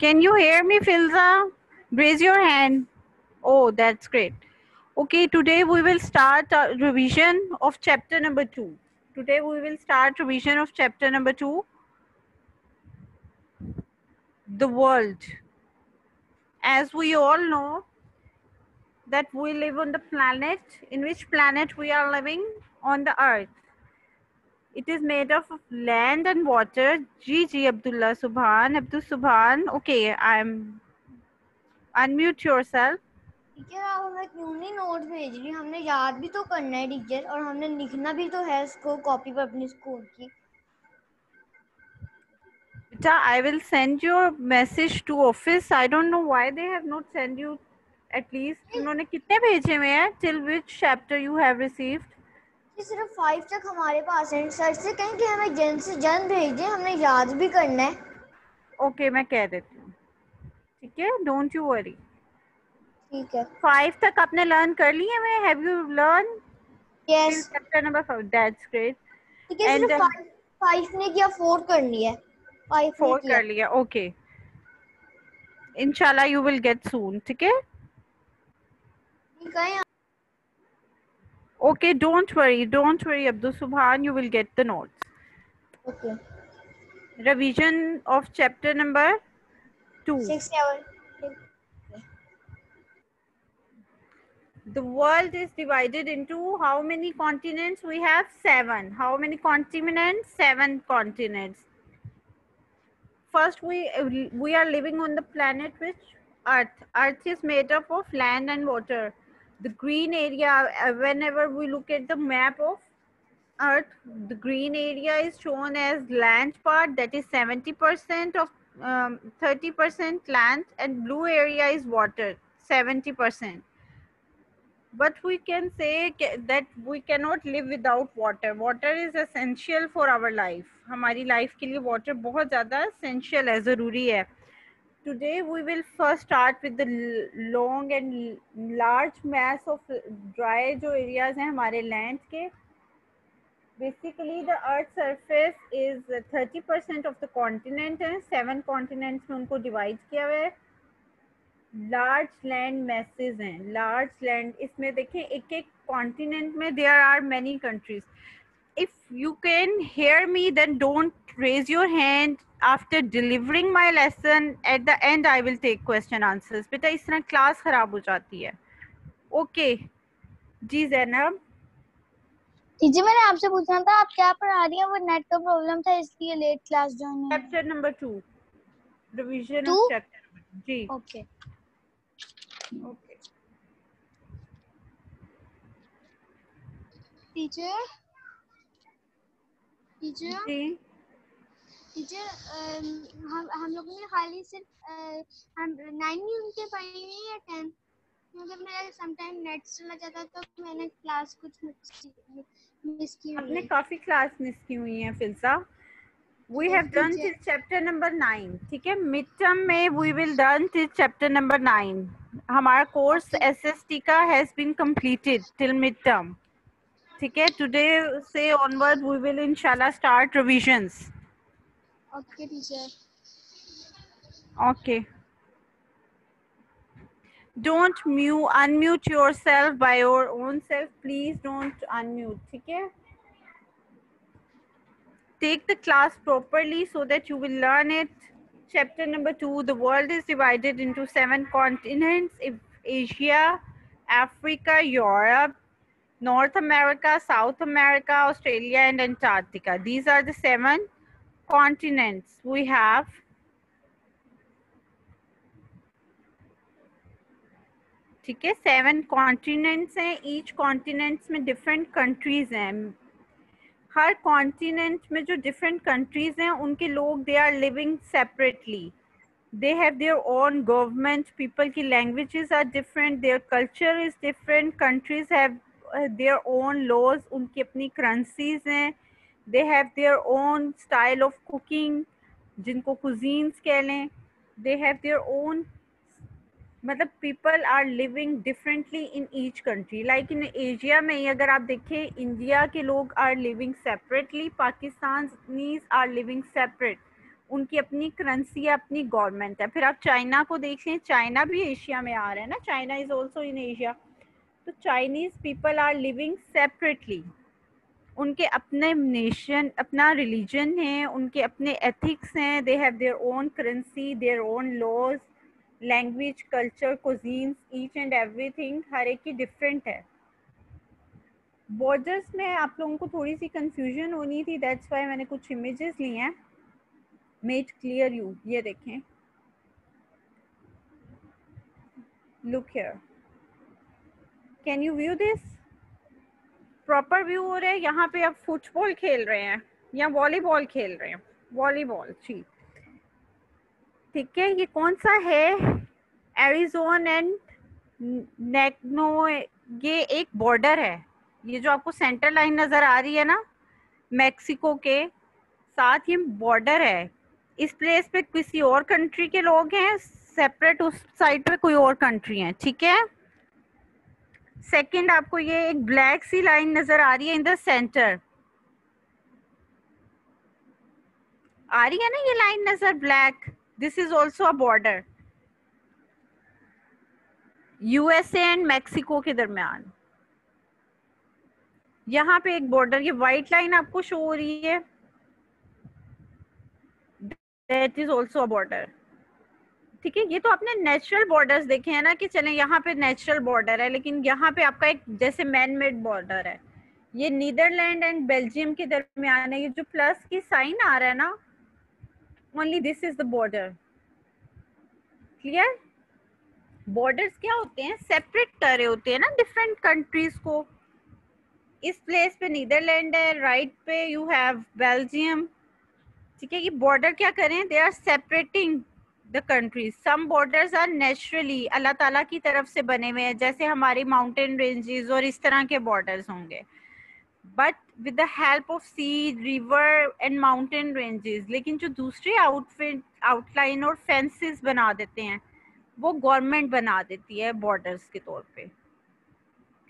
Can you hear me, Filza? Raise your hand. Oh, that's great. Okay, today we will start revision of chapter number 2. Today we will start revision of chapter number 2, the world. As we all know that we live on the planet, in which planet we are living? On the earth. It is made up of land and water. G Abdullah Subhan. Abdul Subhan. Okay, I'm unmute yourself. Teacher आप हमें क्यों नहीं note भेज रही? हमने याद भी तो करना है टीचर, और हमने लिखना भी तो है इसको कॉपी पर अपनी स्कूल की. Beta, I will send your message to office. I don't know why they have not sent you at least. उन्होंने कितने भेजे हुए हैं? Till which chapter you have received? ये सिर्फ 5 तक हमारे पास है. सर से कहें कि हमें जल्द से जल्द भेज दें, हमने याद भी करना है. Okay, मैं कह देती हूँ. ठीक है? Don't you worry. ठीक है. 5 तक आपने learn कर लिए हुए? Have you learned till yes. chapter number 5? That's great. ठीक है, And सिर्फ 5 ने किया, 4 करनी है. 5 ने 4 किया. कर लिया. Okay. Inshallah you will get soon. ठीक है? ठीक है. Okay, don't worry, Abdul Subhan, you will get the notes. Okay. Revision of chapter number 2. 6 7. The world is divided into how many continents? We have 7. How many continents? 7 continents. First, we are living on the planet which Earth. Earth is made up of land and water. The green area, whenever we look at the map of Earth, the green area is shown as land part, that is 70% of 30% land, and blue area is water, 70%. But we can say that we cannot live without water. Water is essential for our life. हमारी life के लिए water बहुत ज़्यादा essential है, ज़रूरी है. Today we will first start with the long and large mass of dry जो areas हैं हमारे land के. Basically the earth surface is 30% of the continent है. 7 continents में उनको divide किया हुआ है. लार्ज लैंड मैसेज हैं. लार्ज लैंड, इसमें देखें एक एक कॉन्टिनेंट में there are many countries. If you can hear me then don't raise your hand. After delivering my lesson at the end I will take question answers. बेटा इस तरह class खराब हो जाती है. ओके जी जैनब. टीचर मैंने आपसे पूछना था आप क्या पढ़ा रही हैं? वो नेट का प्रॉब्लम था इसलिए लेट क्लास ज्वाइन हुई. Chapter number 2, revision 2? Of chapter जी. ओके. ओके टीचर टीचर जी. टीचर हम लोगों ने खाली सिर्फ हम 9 यूनिट के पढ़ी हुई है या 10? मतलब मेरा समटाइम नेट चला जाता तो मैंने क्लास कुछ मिस की हुई आपने है. काफी क्लास मिस की हुई है फिल्सा. We have done till chapter number 9. ठीक है, मिड टर्म में we will done till chapter number 9. हमारा कोर्स SST का has been completed till mid term. ठीक है, today से onward we will inshallah start revisions. Okay teacher. Okay. Don't unmute yourself by your own self. Please don't unmute. ठीक है. Take the class properly so that you will learn it. Chapter number 2, the world is divided into 7 continents: Asia, Africa, Europe, North America, South America, Australia, and Antarctica. These are the 7 continents we have. ठीक है, 7 continents हैं. Each continents में different countries हैं. हर continent में जो different countries हैं उनके लोग they are living separately. They have their own government. People की languages are different. Their culture is different. Countries have their own laws. उनकी अपनी करेंसीज हैं. They have their own style of cooking जिनको cuisines कह लें. They have their own, मतलब people are living differently in each country. Like in Asia में ही अगर आप देखें, इंडिया के लोग are living separately, Pakistanis are living separate, उनकी अपनी करेंसी है, अपनी गवर्नमेंट है। फिर आप चाइना को देखें, चाइना भी एशिया में आ रहा है ना, China is also in Asia. तो Chinese people are living separately, उनके अपने नेशन, अपना रिलीजन है, उनके अपने एथिक्स हैं, they have their own currency, their own laws, language, culture, cuisines, each and everything हर एक की डिफरेंट है। बॉर्डर्स में आप लोगों को थोड़ी सी कंफ्यूजन होनी थी, दैट्स वाई मैंने कुछ इमेजेस ली हैं, मेड क्लियर यू। ये देखें, look here, can you view this? Proper view हो रहा है? यहाँ पे आप फुटबॉल खेल रहे हैं या वॉलीबॉल खेल रहे हैं? वॉलीबॉल, ठीक, ठीक है। ये कौन सा है? एरिजोन एंड नेग्नो, ये एक बॉर्डर है। ये जो आपको सेंटर लाइन नजर आ रही है ना, मैक्सिको के साथ ये बॉर्डर है। इस प्लेस पे किसी और कंट्री के लोग हैं सेपरेट, उस साइड पे कोई और कंट्री है, ठीक है। सेकंड, आपको ये एक ब्लैक सी लाइन नजर आ रही है इन द सेंटर, आ रही है ना ये लाइन नजर, black, this is also a border USA and Mexico के दरमियान। यहाँ पे एक बॉर्डर, ये व्हाइट लाइन आपको शो हो रही है, that is also a border, ठीक है। ये तो आपने नेचुरल बॉर्डर्स देखे हैं ना, कि चलें यहाँ पे नेचुरल बॉर्डर है, लेकिन यहाँ पे आपका एक जैसे मैन मेड बॉर्डर है। ये नीदरलैंड एंड बेल्जियम के दरमियान है। ये जो प्लस की साइन आ रहा है ना, only this is the border, clear. Borders क्या होते हैं? सेपरेट कर रहे होते हैं ना डिफरेंट कंट्रीज को। इस प्लेस पे नीदरलैंड है, राइट पे यू हैव बेल्जियम, ठीक है। ये बॉर्डर क्या करें? They are separating the countries. Some borders are naturally अल्लाह ताला की तरफ से बने हुए हैं, जैसे हमारी माउंटेन रेंजेस और इस तरह के बॉर्डर्स होंगे, but with the help of sea, river and mountain ranges. लेकिन जो दूसरे आउटलाइन और फेंसेस बना देते हैं, वो गवर्नमेंट बना देती है बॉर्डर्स के तौर पे,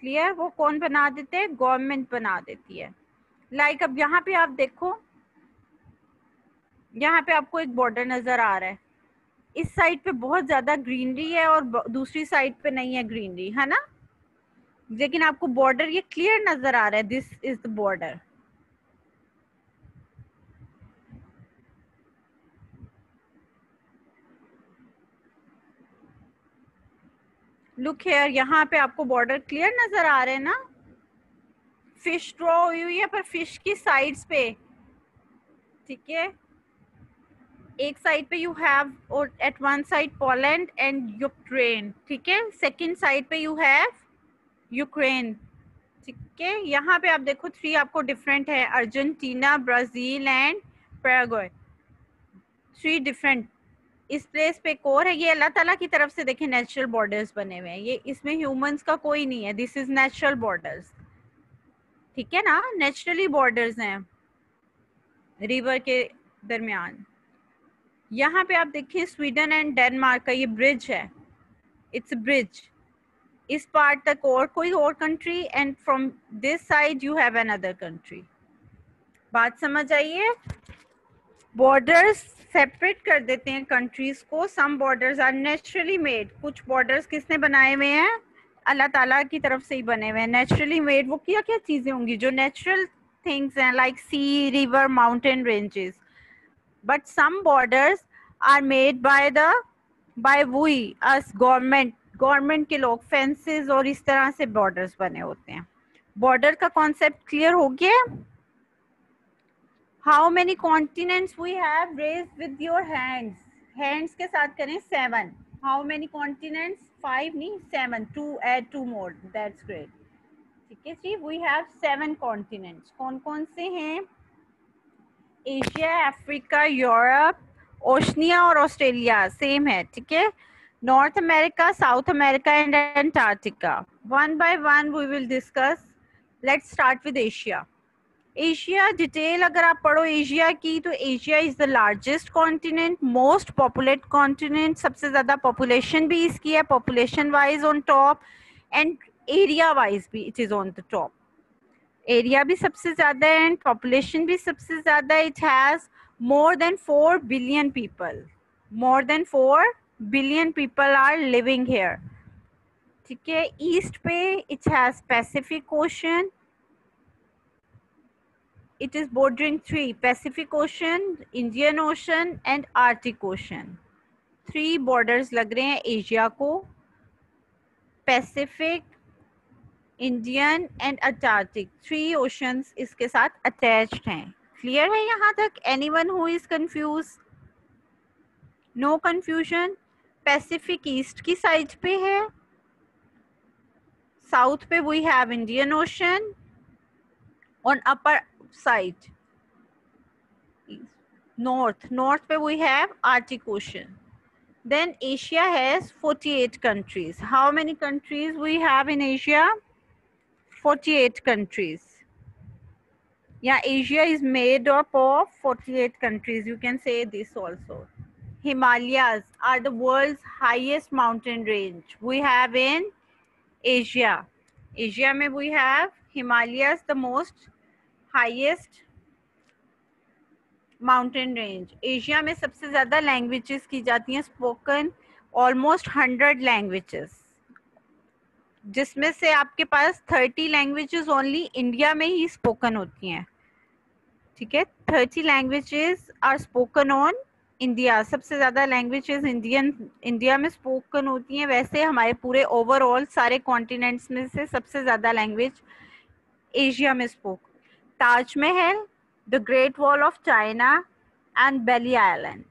क्लियर। वो कौन बना देते हैं? गवर्नमेंट बना देती है। लाइक अब यहाँ पे आप देखो, यहाँ पे आपको एक बॉर्डर नजर आ रहा है, इस साइड पे बहुत ज्यादा ग्रीनरी है और दूसरी साइड पे नहीं है ग्रीनरी, है ना, लेकिन आपको बॉर्डर ये क्लियर नजर आ रहा है, this is the border. Look here, यहाँ पे आपको बॉर्डर क्लियर नजर आ रहे हैं ना। फिश ड्रॉ हुई है पर फिश की साइड्स पे, ठीक है। एक साइड पे यू हैव, और at one side Poland and Ukraine, ठीक है। सेकंड साइड पे यू हैव यूक्रेन, ठीक है। यहाँ पे आप देखो 3 आपको डिफरेंट है, Argentina, Brazil and Paraguay, 3 different. इस प्लेस पे एक और है, ये अल्लाह ताला की तरफ से देखें नेचुरल बॉर्डर्स बने हुए हैं, ये इसमें ह्यूमंस का कोई नहीं है, दिस इज नेचुरल बॉर्डर्स, ठीक है ना, नेचुरली बॉर्डर्स हैं रिवर के दरमियान। यहाँ पे आप देखिए स्वीडन एंड डेनमार्क का ये ब्रिज है, इट्स ब्रिज, इस पार्ट तक और कोई और country, and from this side you have another country. बात समझ आइए? बॉर्डर्स सेपरेट कर देते हैं कंट्रीज को। सम बॉर्डर्स आर नेचुरली मेड, कुछ बॉर्डर्स किसने बनाए हुए हैं? अल्लाह ताला की तरफ से ही बने हुए हैं, नेचुरली मेड। वो क्या क्या चीजें होंगी जो नेचुरल थिंग्स हैं, like sea, river, mountain ranges. But some borders are made by we us, government के लोग, फेंसेस और इस तरह से बॉर्डर्स बने होते हैं। बॉर्डर का कॉन्सेप्ट क्लियर हो गया? How many continents we have? Raise with your hands, hands के साथ करें 7। How many continents? 5 नहीं 7, 2 add 2 more, दैट्स ग्रेट, ठीक है जी। We have 7 continents. कौन कौन से हैं? एशिया, अफ्रीका, यूरोप, ओशनिया और ऑस्ट्रेलिया सेम है, ठीक है। North America, South America and Antarctica. One by one we will discuss. Let's start with Asia. Asia detail अगर आप पढ़ो एशिया की, तो Asia is the largest continent, most populate continent, सबसे ज्यादा पॉपुलेशन भी इसकी है, population wise on top, and area wise भी it is on the top. Area भी सबसे ज्यादा है एंड पॉपुलेशन भी सबसे ज्यादा। It has More than 4 billion people. More than 4 billion people are living here. ठीक है. ईस्ट पे it has Pacific Ocean. It is bordering 3 Pacific Ocean, Indian Ocean and Arctic Ocean. 3 borders लग रहे हैं Asia को. Pacific, Indian and Antarctic. 3 oceans इसके साथ attached हैं. Clear है यहाँ तक? Anyone who is confused? No confusion. Pacific East की साइड पे है. साउथ पे we have Indian Ocean. On upper side north पे we have Arctic Ocean. Then Asia has 48 countries. How many countries we have in Asia? 48 countries. Yeah, Asia is made up of 48 countries. You can say this also. Himalayas are the world's highest mountain range we have in Asia. Asia में we have Himalayas, the most highest mountain range. Asia में सबसे ज़्यादा languages की जाती हैं spoken, almost 100 languages, जिसमें से आपके पास 30 languages only India में ही spoken होती हैं. ठीक है. 30 languages are spoken on India. सबसे ज़्यादा languages इंडिया में spoken होती हैं. वैसे हमारे पूरे overall सारे continents में से सबसे ज़्यादा language एशिया में spoke. Taj Mahal, the Great Wall of China and Bali Island.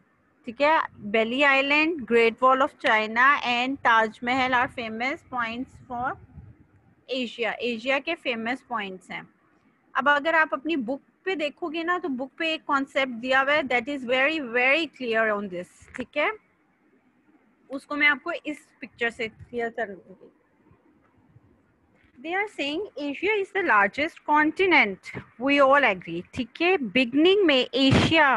ठीक है. Bali Island, Great Wall of China and Taj Mahal are famous points for Asia. Asia के famous points हैं. अब अगर आप अपनी बुक पे देखोगे ना तो बुक पे एक कॉन्सेप्ट दिया हुआ है that is very very clear on this. ठीक है. उसको मैं आपको इस पिक्चर से क्लियर कर दूंगी. They are saying Asia is the largest continent. We all agree. ठीक है. बिगनिंग में एशिया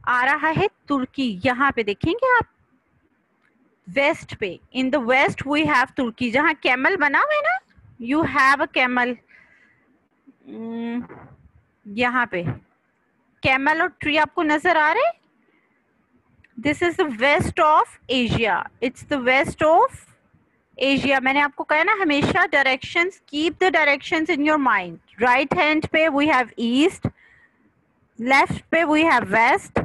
आ रहा है तुर्की. यहाँ पे देखेंगे आप वेस्ट पे. In the west we have Turkey. जहाँ कैमल बना हुआ है ना, यू हैव अ कैमल. यहाँ पे कैमल और ट्री आपको नजर आ रहे. This is the west of Asia. It's the west of Asia. मैंने आपको कहा ना हमेशा directions, keep the directions in your mind. Right hand पे वी हैव ईस्ट, लेफ्ट पे we have west,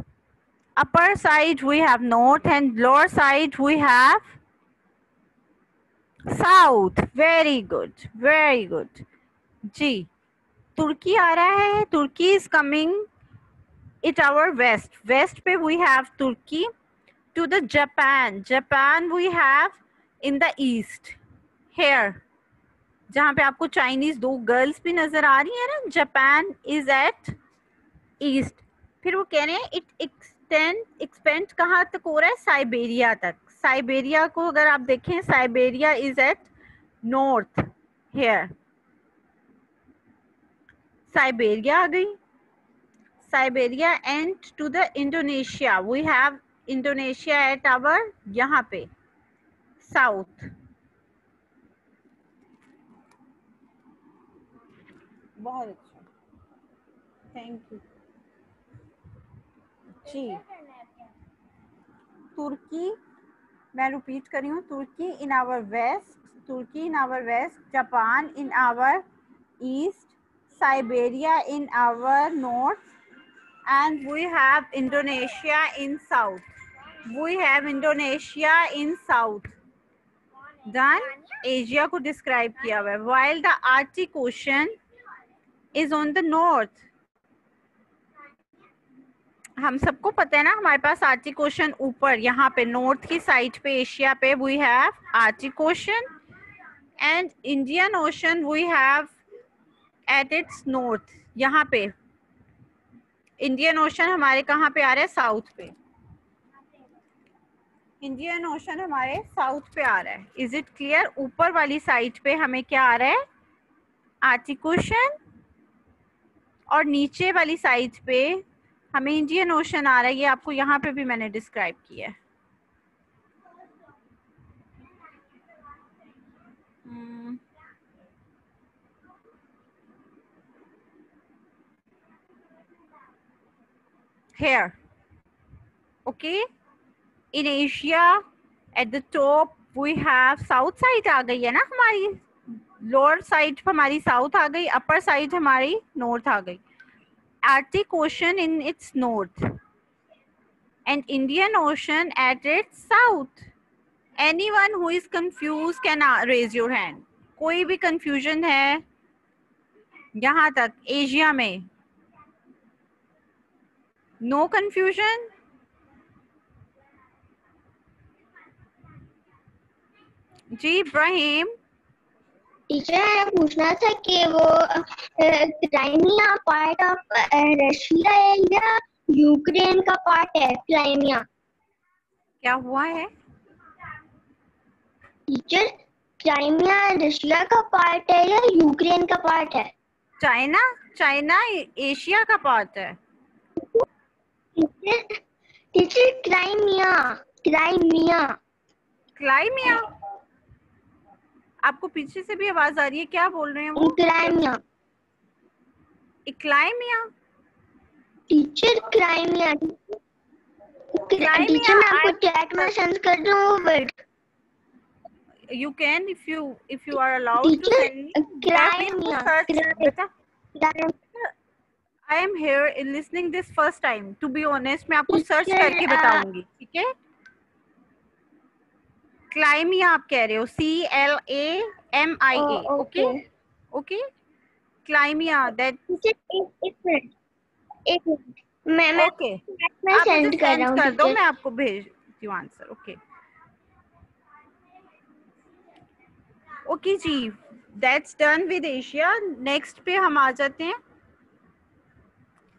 upper side we have north and lower side we have south. Very good, very good जी. Turkey आ रहा है. Turkey is coming it our west. West पे we have Turkey. To the Japan. Japan we have in the east here. जहाँ पे आपको Chinese 2 girls भी नजर आ रही है ना. Japan is at east. फिर वो कह रहे हैं इट एक्सपेंड कहाँ तक हो रहा है? साइबेरिया तक. साइबेरिया को अगर आप देखें, Siberia is at north here. Siberia आ गई. Siberia and to the Indonesia. We have Indonesia at our यहाँ पे साउथ. बहुत अच्छा, थैंक यू जी. तुर्की, मैं रिपीट कर रही हूँ. Turkey in our west. Turkey in our west. Japan in our east. Siberia in our north and we have Indonesia in south. We have Indonesia in south. Done. Asia को describe किया हुआ है. While the Arctic ocean is on the north. हम सबको पता है ना हमारे पास आर्टिक ओशन ऊपर यहाँ पे नॉर्थ की साइड पे एशिया पे we have Arctic ocean and Indian ocean we have at its north. यहाँ पे इंडियन ओशन हमारे कहाँ पे आ रहा है? साउथ पे. इंडियन ओशन हमारे साउथ पे आ रहा है. Is it clear? ऊपर वाली साइड पे हमें क्या आ रहा है? Arctic ocean. और नीचे वाली साइड पे हमें इंडियन ओशन आ रहा है. ये आपको यहाँ पे भी मैंने डिस्क्राइब किया है. here. Okay, in Asia at the top we have south side आ गई है ना हमारी, lower side हमारी south आ गई, upper side हमारी north आ गई. Arctic Ocean in its north and Indian Ocean at its south. Anyone who is confused can raise your hand. कोई भी confusion है यहाँ तक एशिया में? No confusion? जी इब्राहिम. टीचर मैंने पूछना था कि वो क्राइमिया पार्ट ऑफ रशिया है या यूक्रेन का पार्ट है क्राइमिया? क्या हुआ है? टीचर क्राइमिया रशिया का पार्ट है या यूक्रेन का पार्ट है? चाइना, चाइना एशिया का पार्ट है. Teacher Crimea, Crimea, Crimea. आपको पीछे से भी आवाज आ रही है, क्या बोल रहे हैं वो? Crimea. Crimea. Teacher Crimea. Teacher मैं आपको चैट में सेंड कर दूं वो word. You can if you are allowed to send me. Crimea. I am here in listening this first time. To be honest, मैं आपको सर्च करके बताऊंगी, ठीक है? क्लाइमिया आप कह रहे हो, CLAMIA. Okay, okay. क्लाइमिया that. एक मिनट मैं Okay. मैं सेंड कर रहा हूँ. कर दो, मैं आपको भेजती हूँ आंसर. ओके ओके जी, that's done with Asia. Next पे हम आ जाते हैं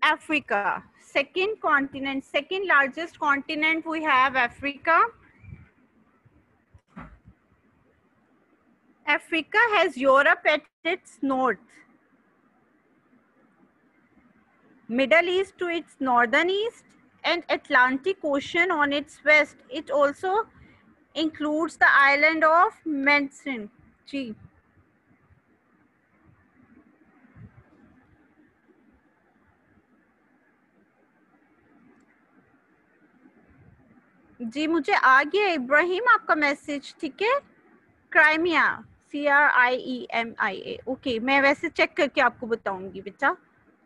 Africa. Second continent, second largest continent we have Africa. Africa has Europe at its north, Middle East to its northern east, and Atlantic Ocean on its west. It also includes the island of Mandarin. जी जी मुझे आ गया इब्राहिम आपका message, ठीक है? Crimea, CRIEMIA. Okay, मैं वैसे check करके आपको बताऊंगी बेटा,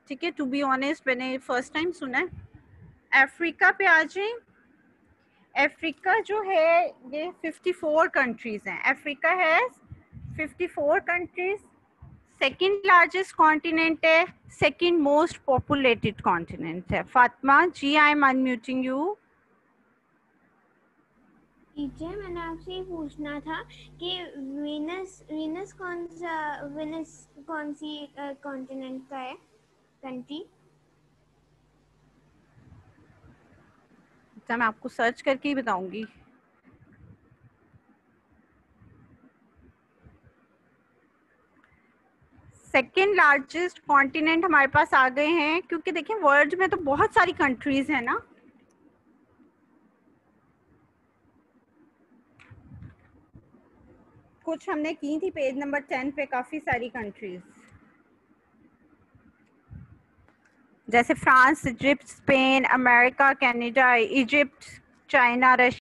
ठीक है? टू बी ऑनेस्ट मैंने फर्स्ट टाइम सुना है. अफ्रीका पे आ जाए. अफ्रीका जो है ये 54 कंट्रीज हैं. अफ्रीका है 54 कंट्रीज. सेकेंड लार्जेस्ट कॉन्टिनेंट है, सेकेंड मोस्ट पॉपुलेटेड कॉन्टिनेंट है. Fatima ji, I am unmuting you. Teacher मैंने आपसे ये पूछना था कि वीनस कौन सी कॉन्टिनेंट का है, कंट्री? अच्छा, मैं आपको सर्च करके ही बताऊंगी. सेकेंड लार्जेस्ट कॉन्टिनेंट हमारे पास आ गए हैं, क्योंकि देखिए वर्ल्ड में तो बहुत सारी कंट्रीज हैं ना. कुछ हमने की थी पेज नंबर 10 पे, काफी सारी कंट्रीज जैसे France, Egypt, Spain, America, Canada, Egypt, China, Russia.